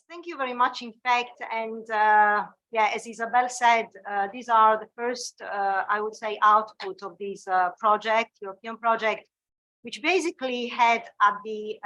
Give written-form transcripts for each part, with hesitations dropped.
thank you very much, in fact. And yeah, as Isabel said, these are the first, I would say, output of this European project, which basically had at the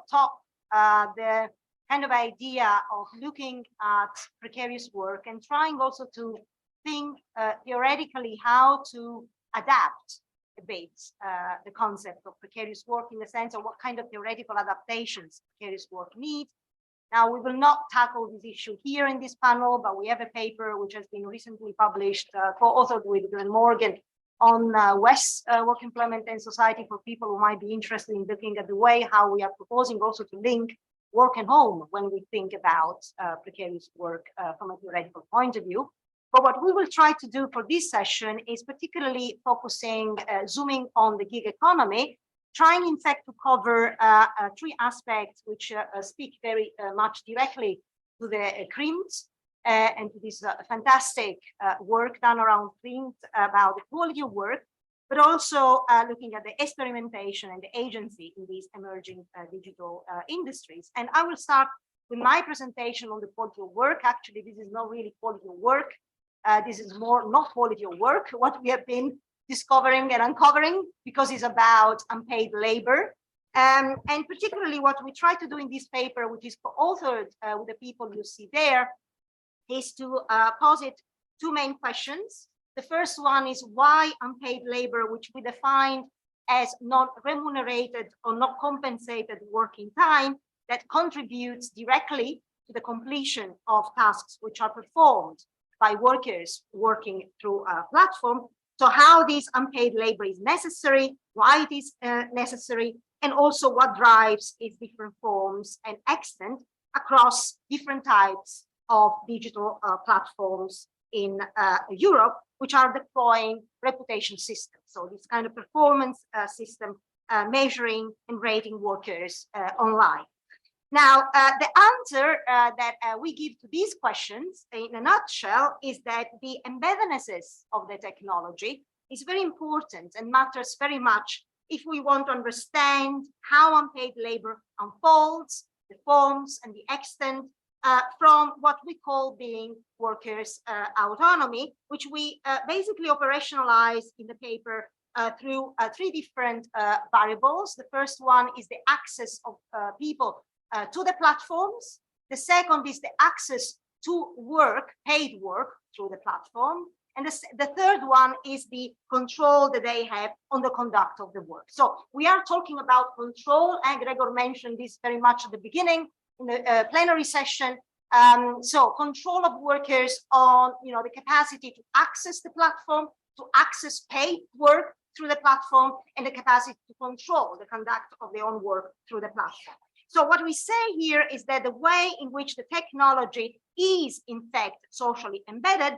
top the kind of idea of looking at precarious work and trying also to think theoretically how to adapt a bit the concept of precarious work in the sense of what kind of theoretical adaptations precarious work needs. Now, we will not tackle this issue here in this panel, but we have a paper which has been recently published, co-authored with Glenn Morgan, on West work employment and society for people who might be interested in looking at the way how we are proposing also to link work and home when we think about precarious work from a theoretical point of view. But what we will try to do for this session is particularly focusing, zooming on the gig economy, trying in fact to cover three aspects which speak very much directly to the CRIMT and to this fantastic work done around CRIMT about the quality of work, but also looking at the experimentation and the agency in these emerging digital industries. And I will start with my presentation on the quality of work. Actually, this is not really quality of work. This is more not quality of work, what we have been discovering and uncovering, because it's about unpaid labor. And particularly what we try to do in this paper, which is co-authored with the people you see there, is to posit two main questions. The first one is why unpaid labor, which we define as non-remunerated or not compensated working time, that contributes directly to the completion of tasks which are performed by workers working through a platform. So how this unpaid labor is necessary, why it is necessary, and also what drives its different forms and extent across different types of digital platforms in Europe, which are deploying reputation systems. So this kind of performance system measuring and rating workers online. Now, the answer that we give to these questions in a nutshell is that the embeddednesses of the technology is very important and matters very much if we want to understand how unpaid labor unfolds, the forms and the extent from what we call being workers' autonomy, which we basically operationalize in the paper through three different variables. The first one is the access of people to the platforms. The second is the access to work, paid work through the platform. And the third one is the control that they have on the conduct of the work. So we are talking about control, and Gregor mentioned this very much at the beginning in the plenary session. So control of workers on the capacity to access the platform, to access paid work through the platform, and the capacity to control the conduct of their own work through the platform. So what we say here is that the way in which the technology is in fact socially embedded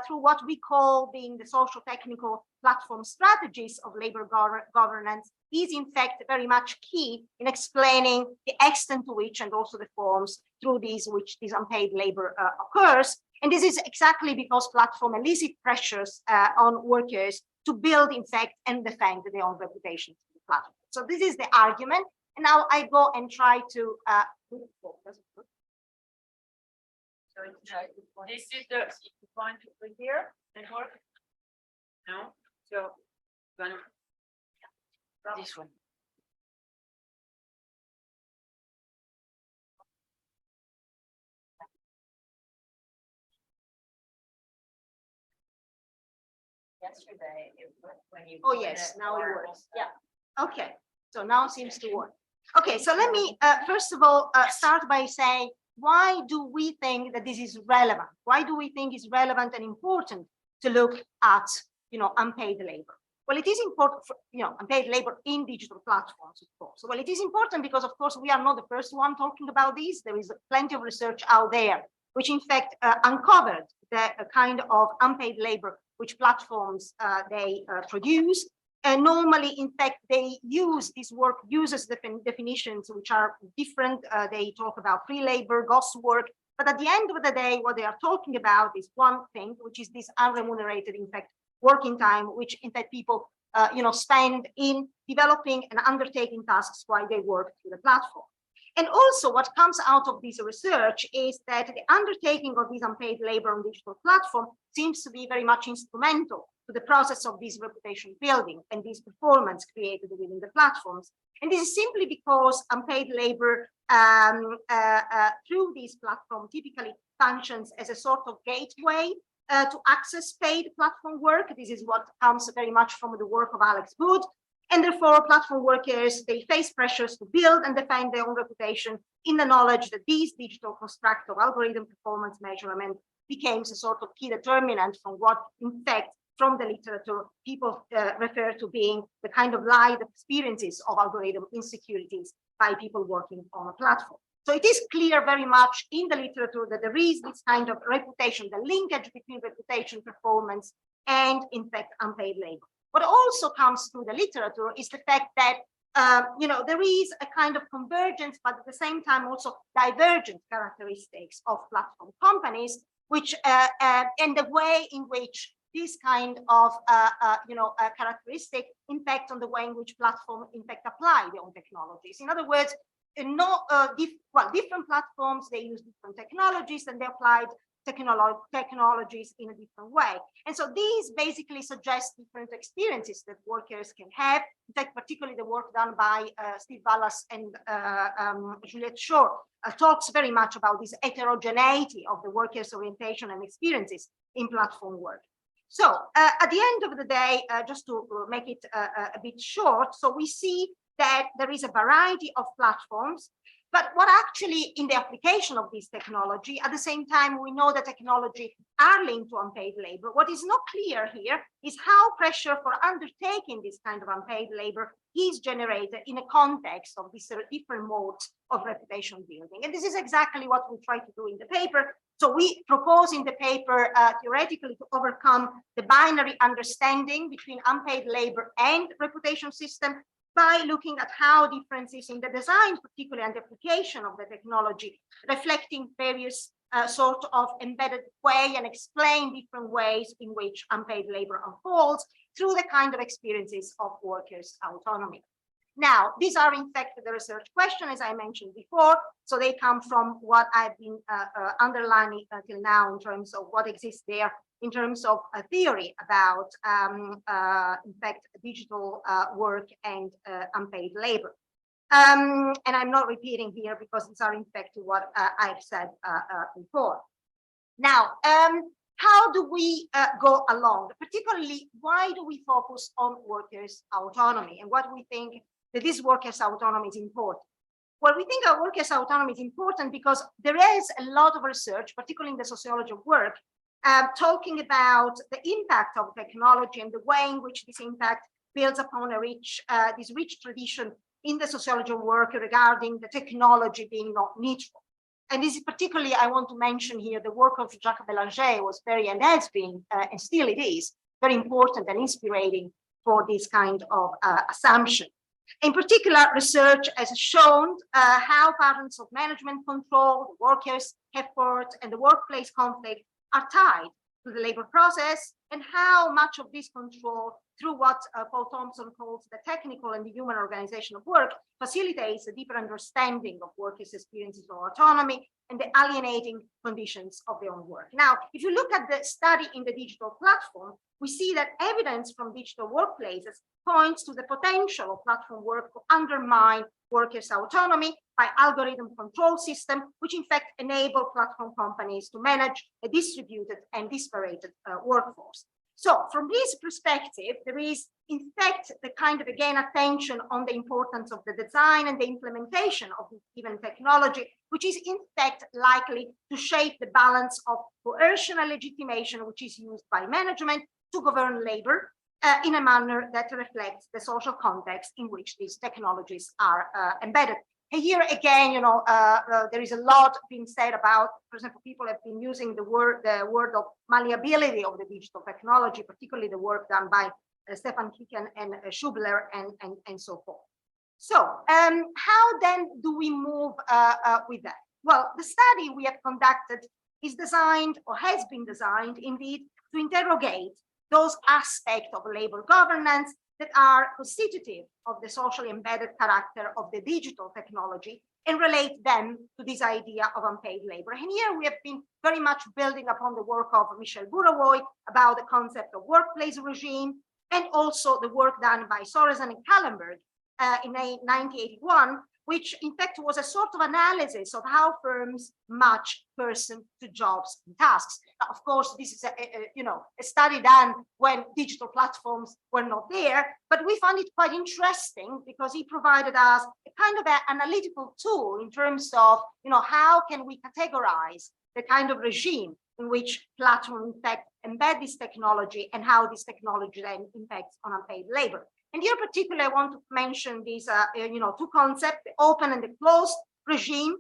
through what we call being the social technical platform strategies of labor governance is in fact very much key in explaining the extent to which and also the forms through these which this unpaid labor occurs. And this is exactly because platform elicit pressures on workers to build in fact and defend their own reputation to the platform. So this is the argument. And now I go and try to So this is the point over here, network. No, so this one. Yesterday, when you. Oh yes, now it works. Yeah. Okay. So now it seems to work. Okay. So let me first of all start by saying, why do we think that this is relevant? Why do we think it's relevant and important to look at, unpaid labor? Well, it is important for, unpaid labor in digital platforms, of course. Well, it is important because, of course, we are not the first one talking about this. There is plenty of research out there, which in fact uncovered the kind of unpaid labor which platforms they produce. And normally, in fact, they use this work uses definitions which are different. They talk about free labor, ghost work, but at the end of the day, what they are talking about is one thing, which is this unremunerated, in fact, working time, which in fact people, spend in developing and undertaking tasks while they work through the platform. And also what comes out of this research is that the undertaking of this unpaid labor on digital platform seems to be very much instrumental to the process of this reputation building and this performance created within the platforms. And this is simply because unpaid labor through this platform typically functions as a sort of gateway to access paid platform work. This is what comes very much from the work of Alex Wood. And therefore, platform workers, they face pressures to build and defend their own reputation in the knowledge that these digital construct of algorithm performance measurement became a sort of key determinant from what, in fact, from the literature, people refer to being the kind of lived experiences of algorithm insecurities by people working on a platform. So it is clear very much in the literature that there is this kind of reputation, the linkage between reputation, performance, and in fact, unpaid labor. What also comes through the literature is the fact that there is a kind of convergence, but at the same time also divergent characteristics of platform companies, which and the way in which this kind of characteristic impact on the way in which platforms in fact apply their own technologies. In other words, different platforms, they use different technologies and they applied technologies in a different way. And so these basically suggest different experiences that workers can have. In fact, particularly the work done by Steve Ballas and Juliette Shore talks very much about this heterogeneity of the workers' orientation and experiences in platform work. So at the end of the day, just to make it a bit short, so we see that there is a variety of platforms, but what actually in the application of this technology, at the same time, we know that technology are linked to unpaid labor. What is not clear here is how pressure for undertaking this kind of unpaid labor is generated in a context of these different modes of reputation building. And this is exactly what we try to do in the paper. So we propose in the paper theoretically to overcome the binary understanding between unpaid labor and reputation system by looking at how differences in the design, particularly and the application of the technology, reflecting various sort of embedded way and explain different ways in which unpaid labor unfolds through the kind of experiences of workers' autonomy. Now, these are in fact the research questions, as I mentioned before. So they come from what I've been underlining until now in terms of what exists there in terms of a theory about, in fact, digital work and unpaid labor. And I'm not repeating here because these are in fact what I've said before. Now, how do we go along? Particularly, why do we focus on workers' autonomy and what we think that this workers' autonomy is important? Well, we think our workers' autonomy is important because there is a lot of research, particularly in the sociology of work, talking about the impact of technology and the way in which this impact builds upon a this rich tradition in the sociology of work regarding the technology being not neutral. And this is particularly, I want to mention here, the work of Jacques Bélanger was very, and has been, and still it is, very important and inspiring for this kind of assumption. In particular, research has shown how patterns of management control, workers' effort, and the workplace conflict are tied to the labor process, and how much of this control, through what Paul Thompson calls the technical and the human organization of work, facilitates a deeper understanding of workers' experiences of autonomy and the alienating conditions of their own work. Now, if you look at the study in the digital platform, we see that evidence from digital workplaces points to the potential of platform work to undermine workers' autonomy by algorithm control system, which in fact enable platform companies to manage a distributed and disparate workforce. So from this perspective, there is in fact the kind of, again, attention on the importance of the design and the implementation of this given technology, which is in fact likely to shape the balance of coercion and legitimation, which is used by management to govern labor in a manner that reflects the social context in which these technologies are embedded. And here again, there is a lot being said about, for example, people have been using the word of malleability of the digital technology, particularly the work done by Stefan Kicken and Schubler and so forth. So how then do we move with that? Well, the study we have conducted is designed, or has been designed indeed, to interrogate those aspects of labor governance that are constitutive of the socially embedded character of the digital technology and relate them to this idea of unpaid labor. And here we have been very much building upon the work of Michel Burawoy about the concept of workplace regime, and also the work done by Sorensen and Kallenberg in 1981, which in fact was a sort of analysis of how firms match person to jobs and tasks. Now, of course, this is a study done when digital platforms were not there, but we found it quite interesting because he provided us a kind of an analytical tool in terms of how can we categorize the kind of regime in which platforms in fact embed this technology and how this technology then impacts on unpaid labor. And here particularly, I want to mention these, two concepts, the open and the closed regime,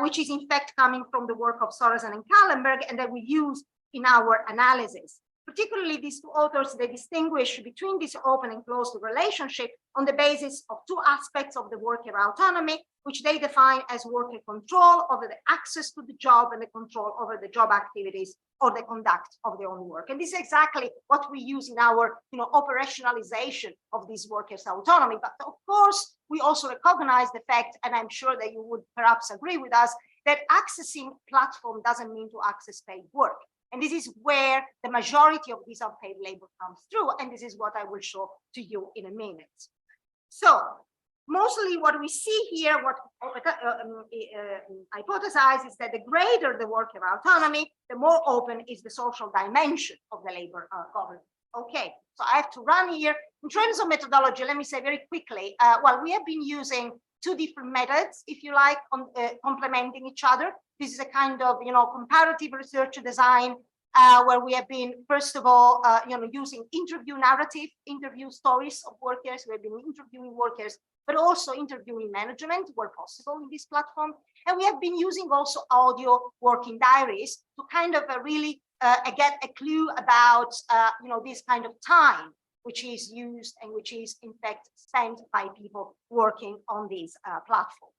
which is in fact coming from the work of Sorensen and Kallenberg, and that we use in our analysis. Particularly these two authors, they distinguish between this open and closed relationship on the basis of two aspects of the worker autonomy, which they define as worker control over the access to the job and the control over the job activities or the conduct of their own work. And this is exactly what we use in our operationalization of these workers' autonomy. But of course, we also recognize the fact, and I'm sure that you would perhaps agree with us, that accessing platform doesn't mean to access paid work. And this is where the majority of this unpaid labor comes through. And this is what I will show to you in a minute. So mostly what we see here, what hypothesize is that the greater the worker autonomy, the more open is the social dimension of the labor governance. Okay, so I have to run here. In terms of methodology, let me say very quickly, well, we have been using two different methods, if you like, on complementing each other. This is a kind of, comparative research design where we have been, first of all, using interview narrative, interview stories of workers. We have been interviewing workers, but also interviewing management where possible in this platform. And we have been using also audio working diaries to kind of really get a clue about, this kind of time which is used and which is in fact spent by people working on this platform.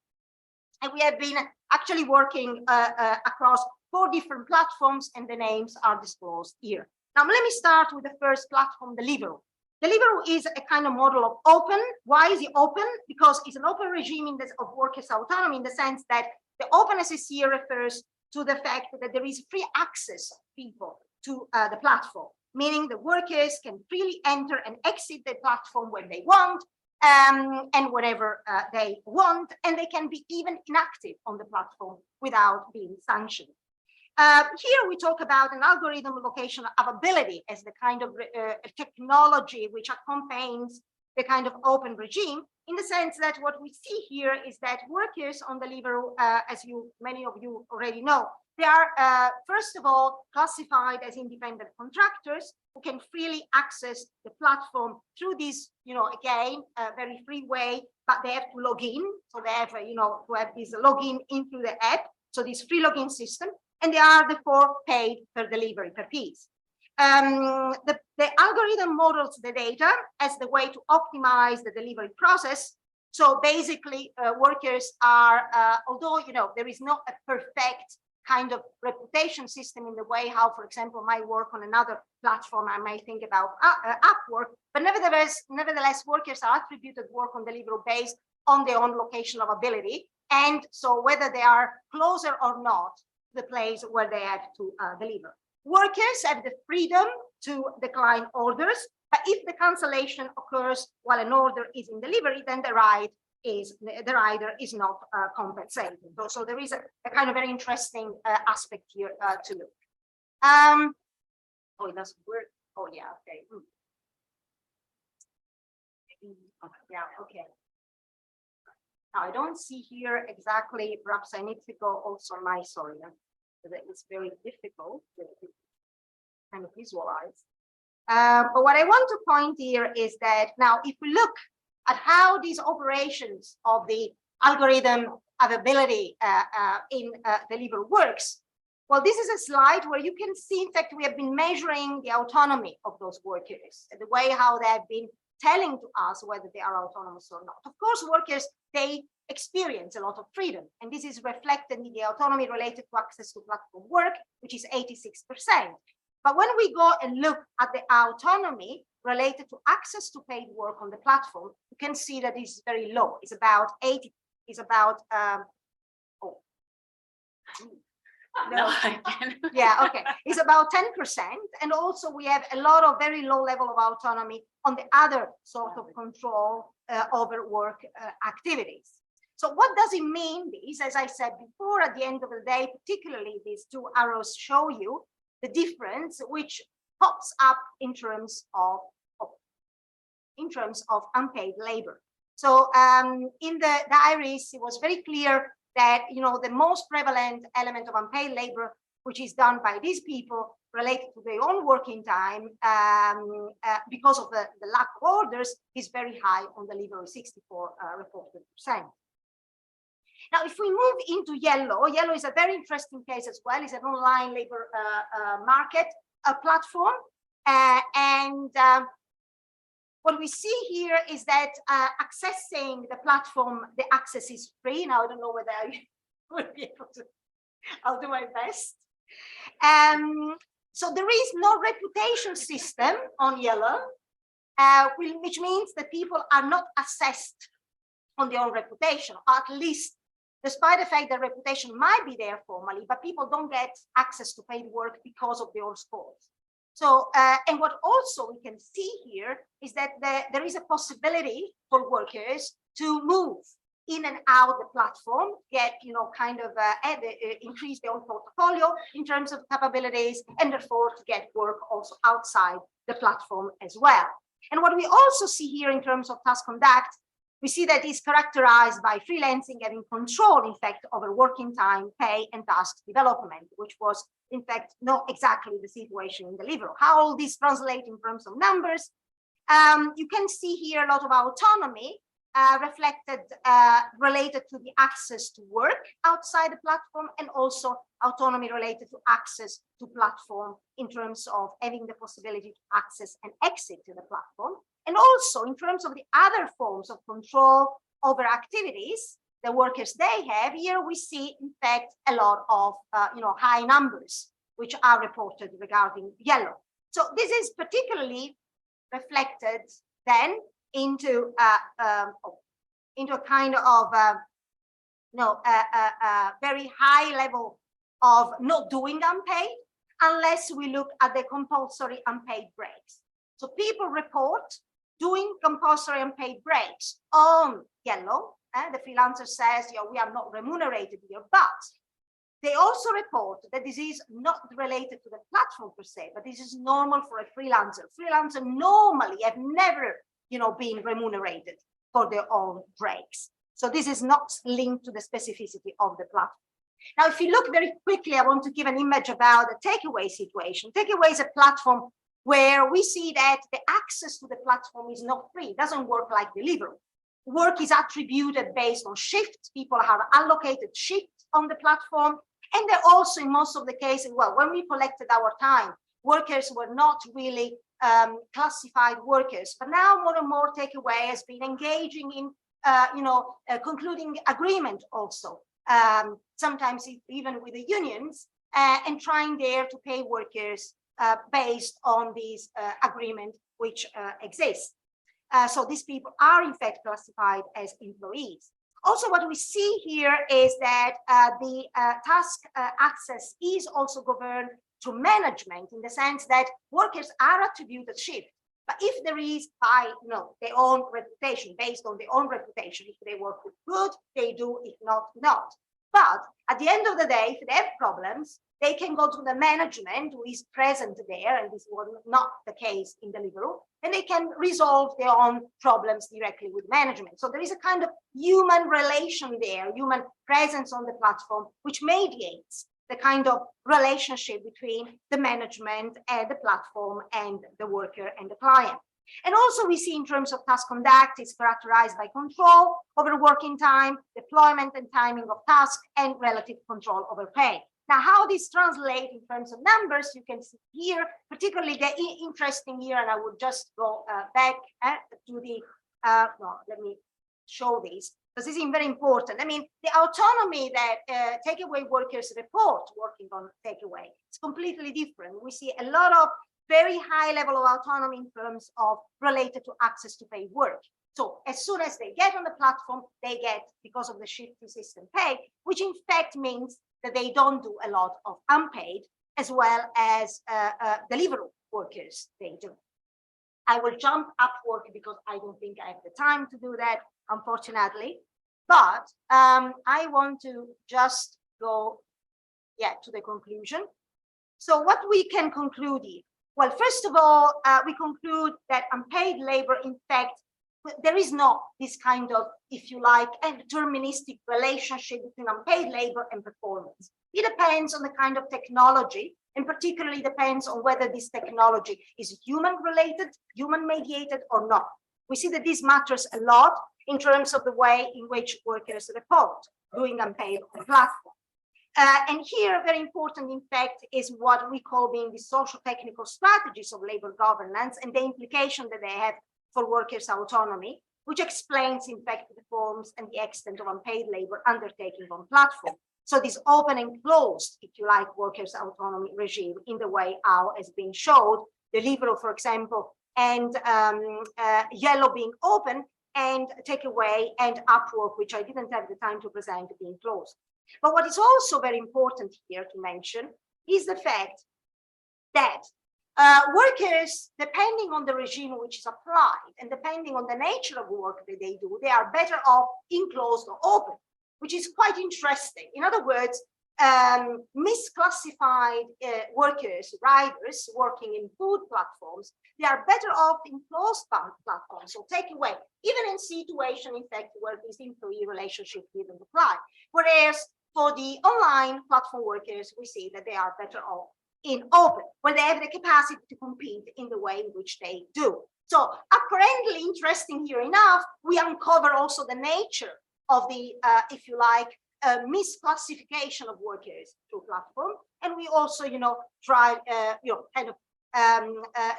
And we have been actually working across 4 different platforms, and the names are disclosed here. Now, let me start with the first platform, Deliveroo. Deliveroo is a kind of model of open. Why is it open? Because it's an open regime of workers' autonomy in the sense that the openness here refers to the fact that there is free access of people to the platform, meaning the workers can freely enter and exit the platform when they want, and whenever they want, and they can be even inactive on the platform without being sanctioned. Here we talk about an algorithm location availability as the kind of technology which accompanies the kind of open regime, in the sense that what we see here is that workers on Deliveroo, as many of you already know, they are first of all classified as independent contractors who can freely access the platform through this, again, very free way, but they have to log in. So they have, to have this login into the app. So this free login system, and they are therefore paid per delivery, per piece. The algorithm models the data as the way to optimize the delivery process. So basically, workers are, although there is not a perfect kind of reputation system in the way how, for example, my work on another platform, I might think about Upwork, but nevertheless, workers are attributed work on Deliveroo based on their own location of ability, and so whether they are closer or not the place where they have to deliver. Workers have the freedom to decline orders, but if the cancellation occurs while an order is in delivery, then the rider is not compensated. So there is a kind of very interesting aspect here to look. Oh, it doesn't work. Oh, yeah, okay. Yeah, okay. Now, I don't see here exactly, perhaps I need to go also on my, sorry, it's very difficult to kind of visualize. But what I want to point here is that now, if we look at how these operations of the algorithm availability in Deliveroo works, well, this is a slide where you can see, in fact, we have been measuring the autonomy of those workers, the way how they have been telling to us whether they are autonomous or not. Of course, workers, they experience a lot of freedom, and this is reflected in the autonomy related to access to platform work, which is 86%. But when we go and look at the autonomy related to access to paid work on the platform, you can see that it's very low. It's about 80, it's about, oh. No. Yeah, okay. It's about 10%. And also we have a lot of very low level of autonomy on the other sort of control over work activities. So what does it mean? This, as I said before, at the end of the day, particularly these two arrows show you the difference which pops up in terms of unpaid labor. So in the diaries, it was very clear that, you know, the most prevalent element of unpaid labor, which is done by these people related to their own working time, because of the lack of orders, is very high on the level of 64 reported %. Now, if we move into yellow, yellow is a very interesting case as well. It's an online labor market platform, what we see here is that accessing the platform, the access is free. Now, I don't know whether I will be able to, I'll do my best. So there is no reputation system on yellow, which means that people are not assessed on their own reputation, or at least despite the fact that reputation might be there formally, but people don't get access to paid work because of their own scores. So, and what also we can see here is that there is a possibility for workers to move in and out the platform, get, you know, kind of increase their own portfolio in terms of capabilities, and therefore to get work also outside the platform as well. And what we also see here in terms of task conduct, we see that it's characterized by freelancing having control, in fact, over working time, pay, and task development, which was, in fact, not exactly the situation in Deliveroo. How all this translates in terms of numbers, you can see here a lot of autonomy reflected, related to the access to work outside the platform, and also autonomy related to access to platform in terms of having the possibility to access and exit to the platform. And also in terms of the other forms of control over activities the workers they have, here we see, in fact, a lot of you know, high numbers which are reported regarding yellow. So this is particularly reflected then into a kind of you know, very high level of not doing unpaid, unless we look at the compulsory unpaid breaks. So people report doing compulsory unpaid breaks on yellow. The freelancer says, you know, we are not remunerated here, but they also report that this is not related to the platform per se, but this is normal for a freelancer. Freelancers normally have never, you know, been remunerated for their own breaks. So this is not linked to the specificity of the platform. Now, if you look very quickly, I want to give an image about the takeaway situation. Takeaway is a platform where we see that the access to the platform is not free. It doesn't work like Deliveroo. Work is attributed based on shifts. People have allocated shifts on the platform. And they're also, in most of the cases, well, when we collected our time, workers were not really classified workers. But now more and more Takeaway has been engaging in, you know, concluding agreement also, sometimes even with the unions, and trying there to pay workers based on these agreement which exists. So these people are in fact classified as employees. Also, what we see here is that the task access is also governed through management, in the sense that workers are attributed shift. But if there is, by, you know, their own reputation, based on their own reputation, if they work good, they do, if not, not. But at the end of the day, if they have problems, they can go to the management who is present there, and this was not the case in Deliveroo, and they can resolve their own problems directly with management. So there is a kind of human relation there, human presence on the platform, which mediates the kind of relationship between the management and the platform and the worker and the client. And also we see in terms of task conduct, it's characterized by control over working time, deployment and timing of tasks, and relative control over pay. Now, how this translates in terms of numbers, you can see here, particularly the interesting here, and I would just go back to the, well, let me show this, because this is very important. I mean, the autonomy that Takeaway workers report working on Takeaway is completely different. We see a lot of very high level of autonomy in terms of related to access to paid work. So as soon as they get on the platform, they get, because of the shifting system, pay, which in fact means that they don't do a lot of unpaid, as well as delivery workers they do. I will jump Upwork because I don't think I have the time to do that, unfortunately. But I want to just go, to the conclusion. So what we can conclude here? Well, first of all, we conclude that unpaid labor, in fact, there is not this kind of, if you like, a deterministic relationship between unpaid labor and performance. It depends on the kind of technology, and particularly depends on whether this technology is human related, human mediated or not. We see that this matters a lot in terms of the way in which workers report doing unpaid on the platform. And here, very important, in fact, is what we call being the social technical strategies of labor governance and the implication that they have for workers' autonomy, which explains, in fact, the forms and the extent of unpaid labor undertaking on platform. So this open and closed, if you like, workers' autonomy regime in the way how has been showed, Deliveroo, for example, and Yellow being open and Takeaway and Upwork, which I didn't have the time to present, being closed. But what is also very important here to mention is the fact that workers, depending on the regime which is applied and depending on the nature of the work that they do, they are better off in closed or open, which is quite interesting. In other words, misclassified workers, riders working in food platforms, they are better off in closed platforms, so Takeaway, even in situation, in fact, where this employee relationship didn't apply. Whereas for the online platform workers, we see that they are better off in open, where they have the capacity to compete in the way in which they do. So apparently interesting here enough, we uncover also the nature of the, if you like, misclassification of workers through platform. And we also, try, kind of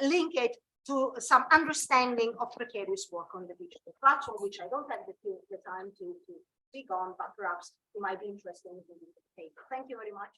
link it to some understanding of precarious work on the digital platform, which I don't have the time to speak on, but perhaps you might be interested in the paper. Thank you very much.